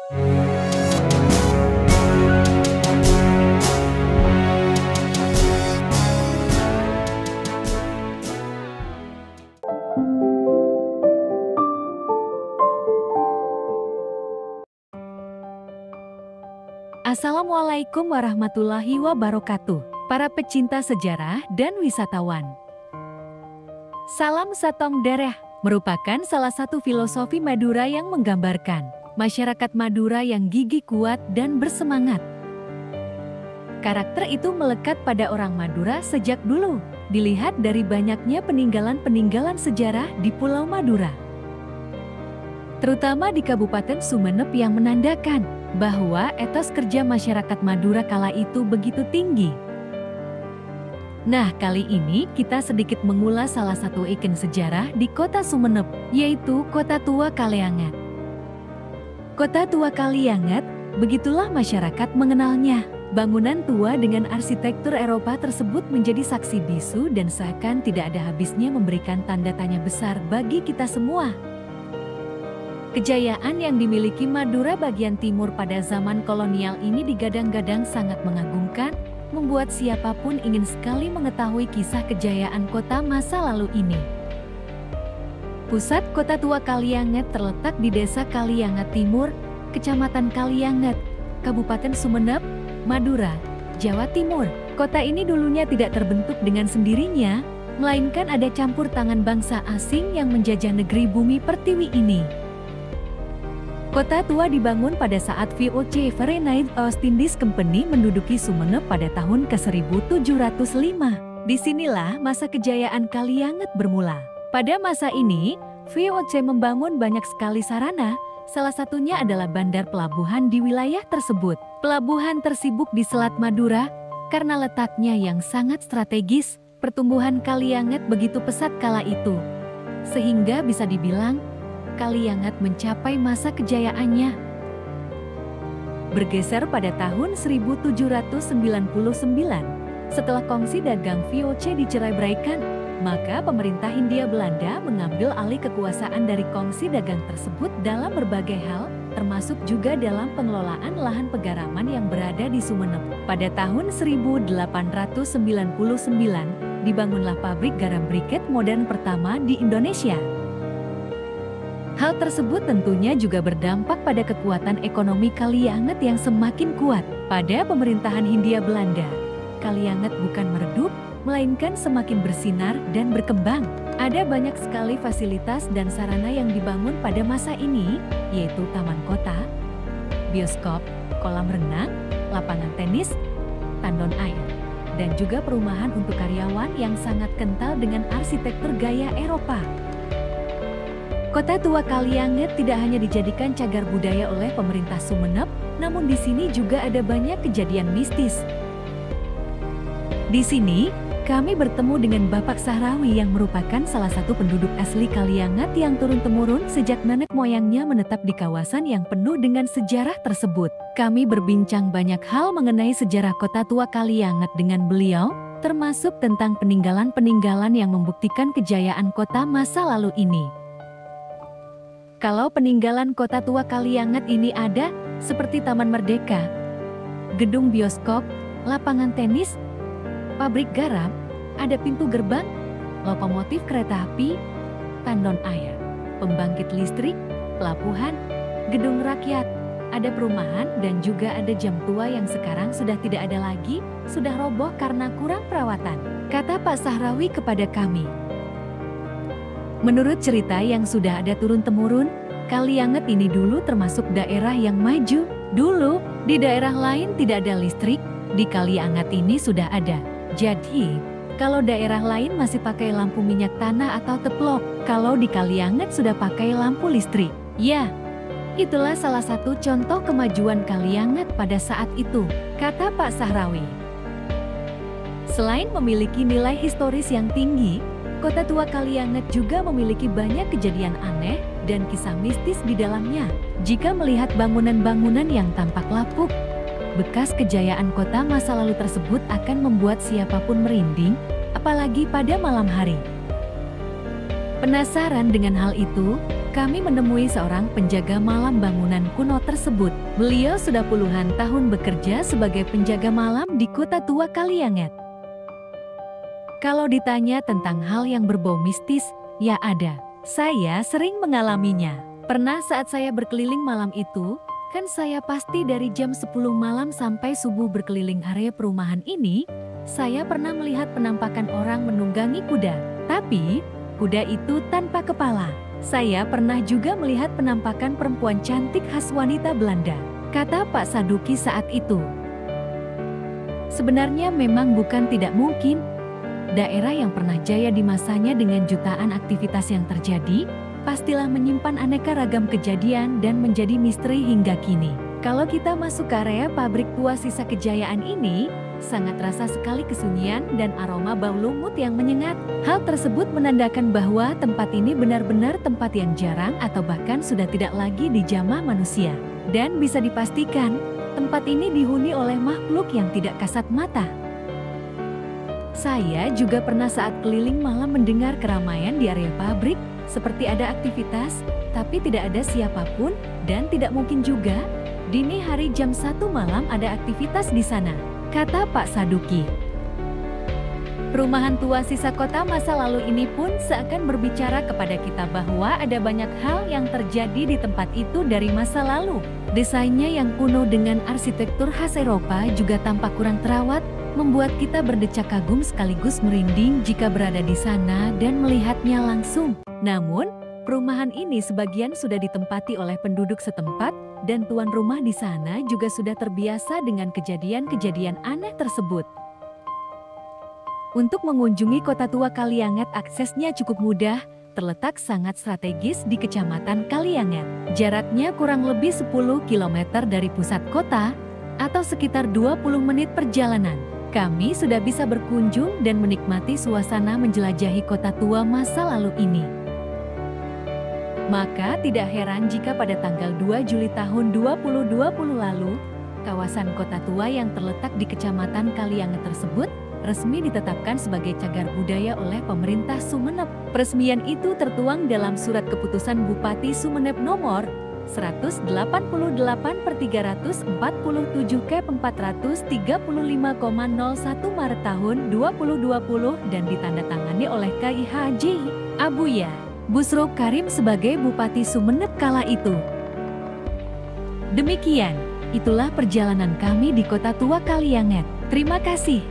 Assalamualaikum warahmatullahi wabarakatuh, para pecinta sejarah dan wisatawan. Salam Satong Dereh merupakan salah satu filosofi Madura yang menggambarkan masyarakat Madura yang gigih kuat dan bersemangat. Karakter itu melekat pada orang Madura sejak dulu, dilihat dari banyaknya peninggalan-peninggalan sejarah di Pulau Madura. Terutama di Kabupaten Sumeneb yang menandakan bahwa etos kerja masyarakat Madura kala itu begitu tinggi. Nah, kali ini kita sedikit mengulas salah satu ikon sejarah di Kota Sumeneb, yaitu Kota Tua Kaliangat. Kota Tua Kaliangat, begitulah masyarakat mengenalnya. Bangunan tua dengan arsitektur Eropa tersebut menjadi saksi bisu dan seakan tidak ada habisnya memberikan tanda tanya besar bagi kita semua. Kejayaan yang dimiliki Madura bagian timur pada zaman kolonial ini digadang-gadang sangat mengagumkan, membuat siapapun ingin sekali mengetahui kisah kejayaan kota masa lalu ini. Pusat Kota Tua Kaliangat terletak di Desa Kaliangat Timur, Kecamatan Kaliangat, Kabupaten Sumeneb, Madura, Jawa Timur. Kota ini dulunya tidak terbentuk dengan sendirinya, melainkan ada campur tangan bangsa asing yang menjajah negeri bumi pertiwi ini. Kota Tua dibangun pada saat VOC Varanasi East Indies Company menduduki Sumeneb pada tahun ke-1705. Disinilah masa kejayaan Kaliangat bermula. Pada masa ini, VOC membangun banyak sekali sarana, salah satunya adalah bandar pelabuhan di wilayah tersebut. Pelabuhan tersibuk di Selat Madura, karena letaknya yang sangat strategis, pertumbuhan Kaliangat begitu pesat kala itu. Sehingga bisa dibilang, Kaliangat mencapai masa kejayaannya. Bergeser pada tahun 1799, setelah kongsi dagang VOC dicerai-beraikan, maka pemerintah Hindia Belanda mengambil alih kekuasaan dari kongsi dagang tersebut dalam berbagai hal, termasuk juga dalam pengelolaan lahan pegaraman yang berada di Sumeneb. Pada tahun 1899, dibangunlah pabrik garam briket modern pertama di Indonesia. Hal tersebut tentunya juga berdampak pada kekuatan ekonomi Kaliangat yang semakin kuat. Pada pemerintahan Hindia Belanda, Kaliangat bukan meredup, melainkan semakin bersinar dan berkembang. Ada banyak sekali fasilitas dan sarana yang dibangun pada masa ini, yaitu taman kota, bioskop, kolam renang, lapangan tenis, tandon air, dan juga perumahan untuk karyawan yang sangat kental dengan arsitektur gaya Eropa. Kota Tua Kaliangat tidak hanya dijadikan cagar budaya oleh pemerintah Sumeneb, namun di sini juga ada banyak kejadian mistis. Di sini, kami bertemu dengan Bapak Sahrawi yang merupakan salah satu penduduk asli Kaliangat yang turun-temurun sejak nenek moyangnya menetap di kawasan yang penuh dengan sejarah tersebut. Kami berbincang banyak hal mengenai sejarah Kota Tua Kaliangat dengan beliau, termasuk tentang peninggalan-peninggalan yang membuktikan kejayaan kota masa lalu ini. Kalau peninggalan Kota Tua Kaliangat ini ada, seperti Taman Merdeka, gedung bioskop, lapangan tenis, pabrik garam, ada pintu gerbang, lokomotif kereta api, tandon air, pembangkit listrik, pelabuhan, gedung rakyat, ada perumahan dan juga ada jam tua yang sekarang sudah tidak ada lagi, sudah roboh karena kurang perawatan, kata Pak Sahrawi kepada kami. Menurut cerita yang sudah ada turun-temurun, Kaliangat ini dulu termasuk daerah yang maju. Dulu, di daerah lain tidak ada listrik, di Kaliangat ini sudah ada. Jadi, kalau daerah lain masih pakai lampu minyak tanah atau teplok, kalau di Kaliangat sudah pakai lampu listrik. Ya, itulah salah satu contoh kemajuan Kaliangat pada saat itu, kata Pak Sahrawi. Selain memiliki nilai historis yang tinggi, Kota Tua Kaliangat juga memiliki banyak kejadian aneh dan kisah mistis di dalamnya. Jika melihat bangunan-bangunan yang tampak lapuk, bekas kejayaan kota masa lalu tersebut akan membuat siapapun merinding, apalagi pada malam hari. Penasaran dengan hal itu, kami menemui seorang penjaga malam bangunan kuno tersebut. Beliau sudah puluhan tahun bekerja sebagai penjaga malam di Kota Tua Kalianget. Kalau ditanya tentang hal yang berbau mistis, ya ada. Saya sering mengalaminya. Pernah saat saya berkeliling malam itu, kan saya pasti dari jam 10 malam sampai subuh berkeliling area perumahan ini, saya pernah melihat penampakan orang menunggangi kuda. Tapi, kuda itu tanpa kepala. Saya pernah juga melihat penampakan perempuan cantik khas wanita Belanda, kata Pak Saduki saat itu. Sebenarnya memang bukan tidak mungkin. Daerah yang pernah jaya di masanya dengan jutaan aktivitas yang terjadi, pastilah menyimpan aneka ragam kejadian dan menjadi misteri hingga kini. Kalau kita masuk ke area pabrik tua sisa kejayaan ini, sangat terasa sekali kesunyian dan aroma bau lumut yang menyengat. Hal tersebut menandakan bahwa tempat ini benar-benar tempat yang jarang atau bahkan sudah tidak lagi dijamah manusia. Dan bisa dipastikan, tempat ini dihuni oleh makhluk yang tidak kasat mata. Saya juga pernah saat keliling malam mendengar keramaian di area pabrik, seperti ada aktivitas, tapi tidak ada siapapun, dan tidak mungkin juga, dini hari jam 1 malam ada aktivitas di sana, kata Pak Saduki. Perumahan tua sisa kota masa lalu ini pun seakan berbicara kepada kita bahwa ada banyak hal yang terjadi di tempat itu dari masa lalu. Desainnya yang kuno dengan arsitektur khas Eropa juga tampak kurang terawat, membuat kita berdecak kagum sekaligus merinding jika berada di sana dan melihatnya langsung. Namun, perumahan ini sebagian sudah ditempati oleh penduduk setempat dan tuan rumah di sana juga sudah terbiasa dengan kejadian-kejadian aneh tersebut. Untuk mengunjungi Kota Tua Kalianget aksesnya cukup mudah, terletak sangat strategis di Kecamatan Kalianget. Jaraknya kurang lebih 10 km dari pusat kota atau sekitar 20 menit perjalanan. Kami sudah bisa berkunjung dan menikmati suasana menjelajahi kota tua masa lalu ini. Maka tidak heran jika pada tanggal 2 Juli tahun 2020 lalu, kawasan kota tua yang terletak di Kecamatan Kalianget tersebut resmi ditetapkan sebagai cagar budaya oleh pemerintah Sumeneb. Peresmian itu tertuang dalam surat keputusan Bupati Sumeneb nomor 188/447/435,01 Maret tahun 2020 dan ditandatangani oleh KIH Abuya Busro Karim sebagai Bupati Sumeneb kala itu. Demikian, itulah perjalanan kami di Kota Tua Kalianget. Terima kasih.